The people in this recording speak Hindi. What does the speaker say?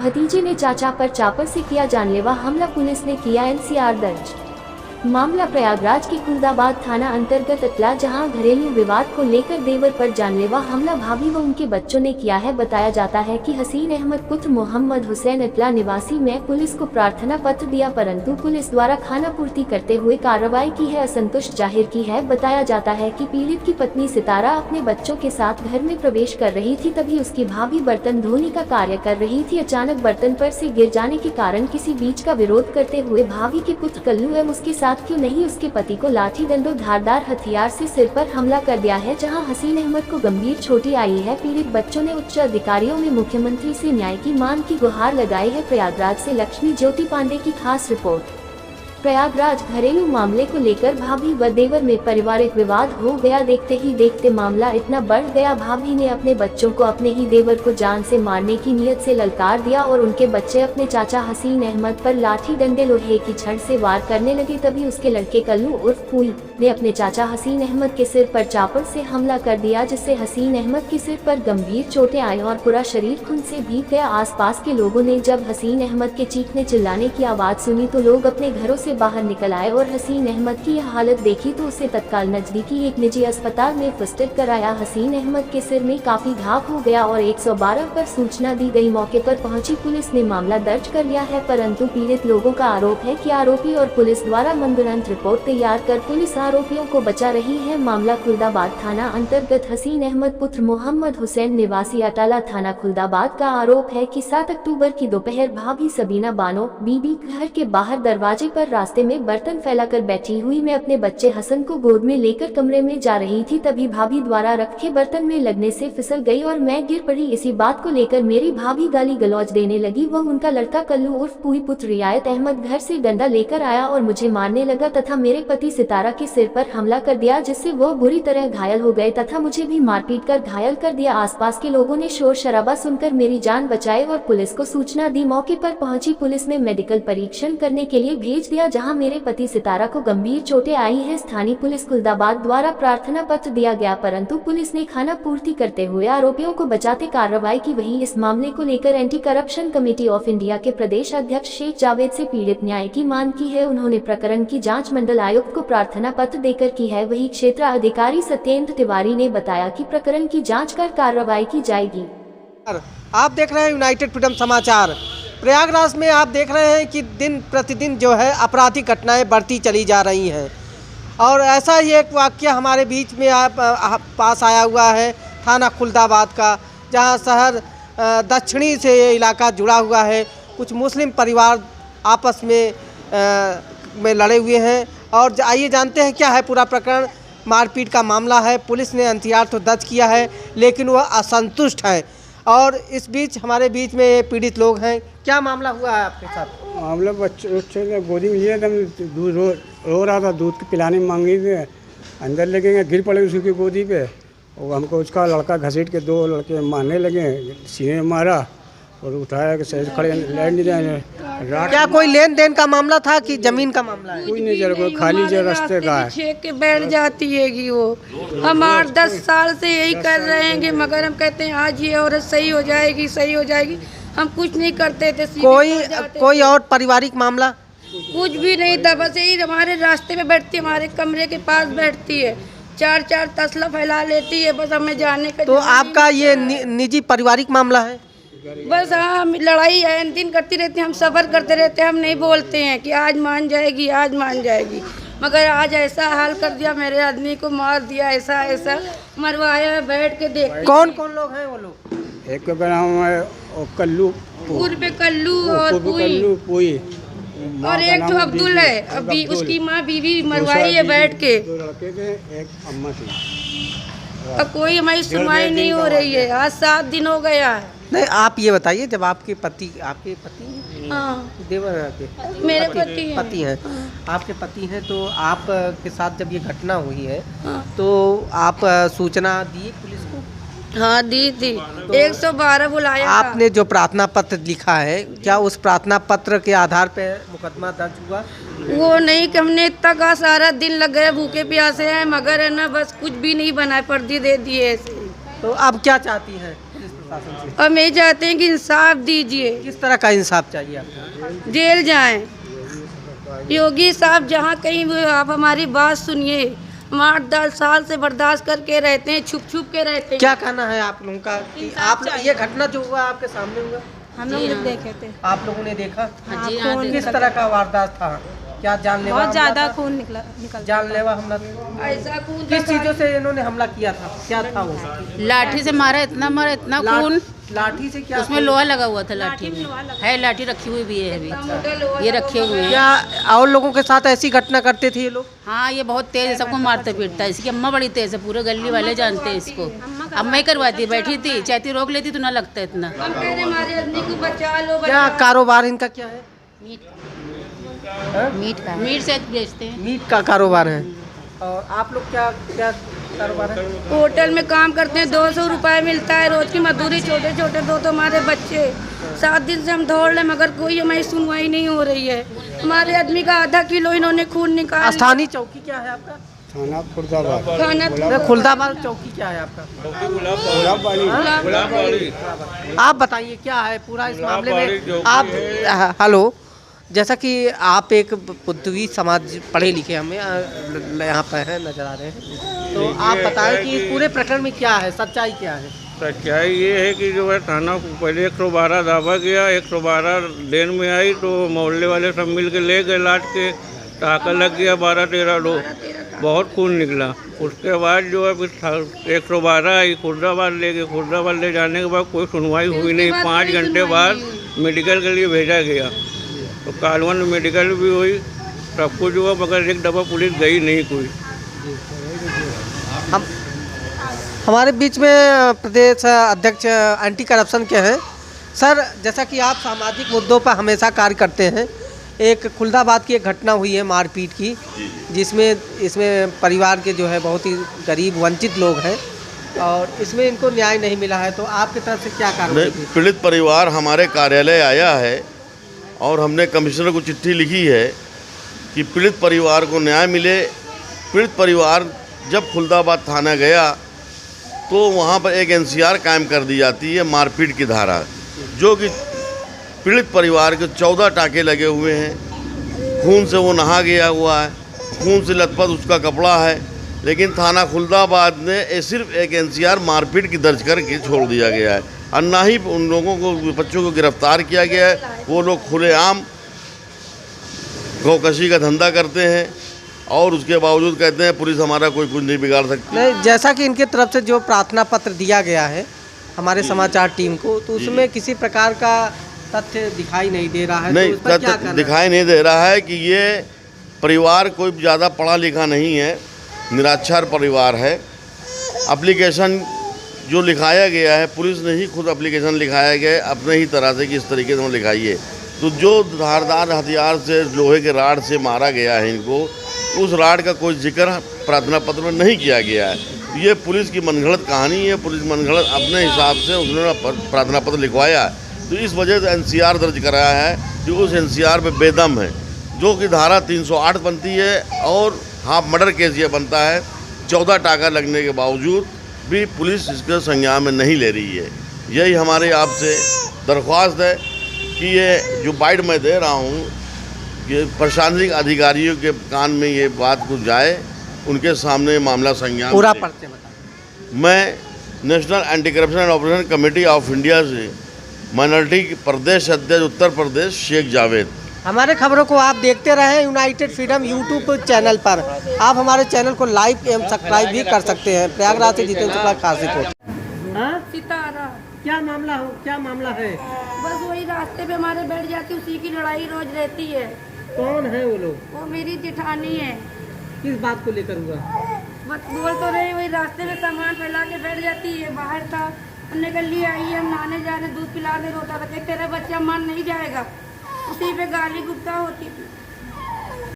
भतीजे ने चाचा पर चापर से किया जानलेवा हमला, पुलिस ने किया एनसीआर दर्ज। मामला प्रयागराज के खुलदाबाद थाना अंतर्गत अटला, जहां घरेलू विवाद को लेकर देवर पर जानलेवा हमला भाभी व उनके बच्चों ने किया है। बताया जाता है कि हसीन अहमद पुत्र मोहम्मद हुसैन अटला निवासी में पुलिस को प्रार्थना पत्र दिया, परंतु पुलिस द्वारा खाना पूर्ति करते हुए कार्रवाई की है, असंतुष्ट जाहिर की है। बताया जाता है कि पीड़ित की पत्नी सितारा अपने बच्चों के साथ घर में प्रवेश कर रही थी, तभी उसकी भाभी बर्तन धोने का कार्य कर रही थी। अचानक बर्तन पर से गिर जाने के कारण किसी बीच का विरोध करते हुए भाभी के पुत्र कल्लू एवं उसके साथ क्यों नहीं उसके पति को लाठी डंडों धारदार हथियार से सिर पर हमला कर दिया है, जहां हसीन अहमद को गंभीर चोटें आई है। पीड़ित बच्चों ने उच्च अधिकारियों में मुख्यमंत्री से न्याय की मांग की गुहार लगाई है। प्रयागराज से लक्ष्मी ज्योति पांडे की खास रिपोर्ट। प्रयागराज घरेलू मामले को लेकर भाभी व देवर में पारिवारिक विवाद हो गया। देखते ही देखते मामला इतना बढ़ गया, भाभी ने अपने बच्चों को अपने ही देवर को जान से मारने की नीयत से ललकार दिया और उनके बच्चे अपने चाचा हसीन अहमद पर लाठी डंडे लोहे की छड़ से वार करने लगे। तभी उसके लड़के कल्लू उर्फ फूल ने अपने चाचा हसीन अहमद के सिर पर चापर से हमला कर दिया, जिससे हसीन अहमद के सिर पर गंभीर चोटें आई और पूरा शरीर खून से भीग गया। आसपास के लोगों ने जब हसीन अहमद के चीखने चिल्लाने की आवाज सुनी तो लोग अपने घरों से बाहर निकल आए और हसीन अहमद की यह हालत देखी तो उसे तत्काल नजदीकी एक निजी अस्पताल में फस्टेड कराया। हसीन अहमद के सिर में काफी घाव हो गया और 112 पर सूचना दी गई। मौके पर पहुंची पुलिस ने मामला दर्ज कर लिया है, परंतु पीड़ित लोगों का आरोप है कि आरोपी और पुलिस द्वारा मनगढ़ंत रिपोर्ट तैयार कर पुलिस आरोपियों को बचा रही है। मामला खुलदाबाद थाना अंतर्गत हसीन अहमद पुत्र मोहम्मद हुसैन निवासी अटाला थाना खुलदाबाद का आरोप है कि 7 अक्टूबर की दोपहर भाभी सबीना बानो बीबी घर के बाहर दरवाजे पर रास्ते में बर्तन फैलाकर बैठी हुई मैं अपने बच्चे हसन को गोद में लेकर कमरे में जा रही थी, तभी भाभी द्वारा रखे बर्तन में लगने से फिसल गई और मैं गिर पड़ी। इसी बात को लेकर मेरी भाभी गाली गलौज देने लगी। वह उनका लड़का कल्लू उर्फ पूई पुत्र रियायत अहमद घर से डंडा लेकर आया और मुझे मारने लगा तथा मेरे पति सितारा के सिर पर हमला कर दिया, जिससे वह बुरी तरह घायल हो गए तथा मुझे भी मारपीट कर घायल कर दिया। आसपास के लोगों ने शोर शराबा सुनकर मेरी जान बचाई और पुलिस को सूचना दी। मौके पर पहुंची पुलिस ने मेडिकल परीक्षण करने के लिए भेज दिया, जहां मेरे पति सितारा को गंभीर चोटें आई हैं। स्थानीय पुलिस खुलदाबाद द्वारा प्रार्थना पत्र दिया गया, परंतु पुलिस ने खाना पूर्ति करते हुए आरोपियों को बचाते कार्रवाई की। वहीं इस मामले को लेकर anti corruption committee of India के प्रदेश अध्यक्ष शेख जावेद से पीड़ित न्याय की मांग की है। उन्होंने प्रकरण की जांच मंडल आयुक्त को प्रार्थना पत्र देकर की है। वहीं क्षेत्र अधिकारी सत्येंद्र तिवारी ने बताया कि प्रकरण की जाँच कर कार्रवाई की जाएगी। आप देख रहे हैं यूनाइटेड फ्रीडम समाचार। प्रयागराज में आप देख रहे हैं कि दिन प्रतिदिन जो है आपराधिक घटनाएं बढ़ती चली जा रही हैं और ऐसा ही एक वाकया हमारे बीच में पास आया हुआ है थाना खुलदाबाद का, जहां शहर दक्षिणी से ये इलाका जुड़ा हुआ है। कुछ मुस्लिम परिवार आपस में लड़े हुए हैं और आइए जानते हैं क्या है पूरा प्रकरण। मारपीट का मामला है, पुलिस ने एनसीआर तो दर्ज किया है लेकिन वह असंतुष्ट है और इस बीच हमारे बीच में ये पीड़ित लोग हैं। क्या मामला हुआ है आपके साथ? मामला बच्चे ने गोदी में लिया, एकदम दूध रो रहा था, दूध पिलाने में मांगी थी, अंदर लेके गए, गिर पड़े उसी की गोदी पे और हमको उसका लड़का घसीट के 2 लड़के मारने लगे, सीने में मारा और उठाया कि सही खड़े लैंड नहीं जाए। क्या कोई लेन देन का मामला था कि जमीन का मामला है? कोई नहीं चल, कोई खाली जो रास्ते का है। छेक के बैठ जाती है वो। हम 8-10 साल से यही कर रहे हैं मगर हम कहते हैं आज ये औरत सही हो जाएगी, सही हो जाएगी। हम कुछ नहीं करते थे। कोई और पारिवारिक मामला? कुछ भी नहीं था, बस यही हमारे रास्ते में बैठती है, हमारे कमरे के पास बैठती है, 4 तसला फैला लेती है, बस हमें जाने का। तो आपका ये निजी पारिवारिक मामला है? बस हाँ, लड़ाई है दिन करती रहती है, हम सफ़र करते रहते हैं, हम नहीं बोलते हैं कि आज मान जाएगी, आज मान जाएगी, मगर आज ऐसा हाल कर दिया, मेरे आदमी को मार दिया, ऐसा ऐसा मरवाया है। बैठ के देख। कौन कौन लोग हैं वो लोग? एक का नाम है कल्लू पूर्व कल्लू और पूई और एक तो अब्दुल है। अभी उसकी माँ बीवी मरवाई है बैठ के। 2 लड़के थे, एक अम्मा थी। अब कोई हमारी सुनवाई नहीं हो रही है। आज 7 दिन हो गया है। नहीं, आप ये बताइए, जब आपके पति हाँ, देवर हैं, मेरे पति हैं, आपके पति हैं, तो आप के साथ जब ये घटना हुई है तो आप सूचना दी पुलिस को? हाँ दी थी, 112 बुलाया। आपने जो प्रार्थना पत्र लिखा है, क्या उस प्रार्थना पत्र के आधार पे मुकदमा दर्ज हुआ? वो नहीं कि हमने इतना का सारा दिन लग गए, भूखे प्यासे हैं, मगर है ना बस कुछ भी नहीं बना, पर्दी दे दिए ऐसे। तो अब क्या चाहती हैं? प्रशासन से? हम यही चाहते हैं कि इंसाफ दीजिए, किस तरह का इंसाफ चाहिए आपको? जेल जाएं। योगी साहब जहाँ कहीं भी आप हमारी बात सुनिए। हम 8-10 साल से बर्दाश्त करके रहते हैं, छुप छुप के रहते हैं। क्या कहना है आप लोगों का कि आप ये घटना जो हुआ आपके सामने हुआ? हम लोग देखे थे। आप लोगों ने देखा? हाँ जी, हाँ, किस तरह का वारदात था? क्या जानलेवा बहुत हमला ज्यादा था? खून निकल जानलेवा हमला था? ऐसा खून किस चीजों से इन्होंने हमला किया था? क्या था वो? लाठी से मारा, इतना खून। लाठी से क्या? उसमें लोहा लगा हुआ था, लाठी में है, लाठी रखी हुई भी है अभी, ये रखे हुए हैं। क्या और लोगों के साथ ऐसी घटना करते थे ये लोग? हाँ, ये बहुत तेज है, सबको मारता पीटता है। इसकी अम्मा बड़ी तेज है, पूरे गली वाले जानते हैं इसको। अम्मा ही करवाती, बैठी थी, चाहती रोक लेती तो ना लगता इतना। हम कह रहे हमारे आदमी को बचा लो, क्या कारोबार इनका क्या है? मीट से बेचते हैं। मीट का कारोबार है। और आप लोग क्या क्या कारोबार है? होटल में काम करते हैं, 200 रुपये मिलता है रोज की मजदूरी। छोटे छोटे दो तो हमारे बच्चे, 7 दिन से हम दौड़ रहे मगर कोई हमारी सुनवाई नहीं हो रही है। हमारे आदमी का आधा किलो इन्होंने खून निकाल। स्थानीय चौकी क्या है आपका? थाना खुर्दाबाद। खाना खुलदाबाद चौकी क्या है आपका? आप बताइए क्या है पूरा इस मामले में? आप हेलो, जैसा कि आप एक पुर्तगाली समाज पढ़े लिखे हमें यहाँ पर है नजर आ रहे हैं, तो आप बताएं कि इस पूरे प्रकरण में क्या है, सच्चाई क्या है? सच्चाई ये है कि जो है थाना को पहले 112 दावा गया, 112 लेन में आई तो मोहल्ले वाले सब मिल के ले गए लाट के, टाका लग गया 12-13 लोग, बहुत खून निकला। उसके बाद जो है फिर 112 आई, खुर्दाबाद ले गए, खुर्दाबाद ले जाने के बाद कोई सुनवाई हुई नहीं। 5 घंटे बाद मेडिकल के लिए भेजा गया, तो कालवन में मेडिकल भी हुई, सब कुछ हुआ, मगर एक दफ़ा पुलिस गई नहीं कोई। हम हमारे बीच में प्रदेश अध्यक्ष एंटी करप्शन के हैं। सर, जैसा कि आप सामाजिक मुद्दों पर हमेशा कार्य करते हैं, एक खुलदाबाद की एक घटना हुई है मारपीट की, इसमें परिवार के जो है बहुत ही गरीब वंचित लोग हैं और इसमें इनको न्याय नहीं मिला है, तो आपकी तरफ से क्या कार्रवाई की? पीड़ित परिवार हमारे कार्यालय आया है और हमने कमिश्नर को चिट्ठी लिखी है कि पीड़ित परिवार को न्याय मिले। पीड़ित परिवार जब खुलदाबाद थाना गया तो वहाँ पर एक NCR कायम कर दी जाती है मारपीट की धारा, जो कि पीड़ित परिवार के 14 टाके लगे हुए हैं, खून से वो नहा गया हुआ है, खून से लथपथ उसका कपड़ा है, लेकिन थाना खुलदाबाद ने सिर्फ एक NCR मारपीट की दर्ज करके छोड़ दिया गया है और ना ही उन लोगों को, बच्चों को गिरफ्तार किया गया है। वो लोग खुलेआम गौकशी का धंधा करते हैं और उसके बावजूद कहते हैं पुलिस हमारा कोई कुछ नहीं बिगाड़ सकती। नहीं, जैसा कि इनके तरफ से जो प्रार्थना पत्र दिया गया है हमारे समाचार टीम को, तो उसमें किसी प्रकार का तथ्य दिखाई नहीं दे रहा है। नहीं, तो उस पर क्या तथ्य करना दिखाई नहीं दे रहा है कि ये परिवार कोई ज़्यादा पढ़ा लिखा नहीं है, निरक्षर परिवार है। एप्लीकेशन जो लिखाया गया है, पुलिस ने ही खुद एप्लीकेशन लिखाया गया है अपने ही तरह से कि इस तरीके से लिखाइए। तो जो धारदार हथियार से, लोहे के राड से मारा गया है इनको, उस राड का कोई जिक्र प्रार्थना पत्र में नहीं किया गया है। ये पुलिस की मनगढ़ंत कहानी है, पुलिस मनगढ़ंत अपने हिसाब से उन्होंने प्रार्थना पत्र लिखवाया है, तो इस वजह से NCR दर्ज कराया है कि उस NCR पे बेदम है, जो कि धारा 308 बनती है और हाफ मर्डर केस ये बनता है। 14 टाका लगने के बावजूद भी पुलिस इसके संज्ञान में नहीं ले रही है। यही हमारे आपसे दरख्वास्त है कि ये जो बाइट मैं दे रहा हूँ कि प्रशासनिक अधिकारियों के कान में ये बात कुछ जाए, उनके सामने मामला संज्ञान पूरा पर्चे बता। मैं national anti corruption and operation committee of India से माइनॉरिटी प्रदेश अध्यक्ष उत्तर प्रदेश शेख जावेद। हमारे खबरों को आप देखते रहें यूनाइटेड फ्रीडम यूट्यूब चैनल पर। आप हमारे चैनल को लाइक एवं सब्सक्राइब भी कर सकते हैं। प्रयागराज से जितेंद्र शुक्ला, खास रिपोर्ट। सितारा क्या मामला है? बस वही रास्ते पे हमारे बैठ जाती, उसी की लड़ाई रोज रहती है। कौन है वो लोग? वो मेरी जेठानी है। किस बात को लेकर हुआ? बस बोल तो रही, वही रास्ते में सामान फैला के बैठ जाती है। बाहर था, हमने कल लिए आई है, हम नहाने जा रहे, दूध पिला दे, रोता था कि तेरा बच्चा मान नहीं जाएगा। उसी पे गाली गुप्ता होती थी।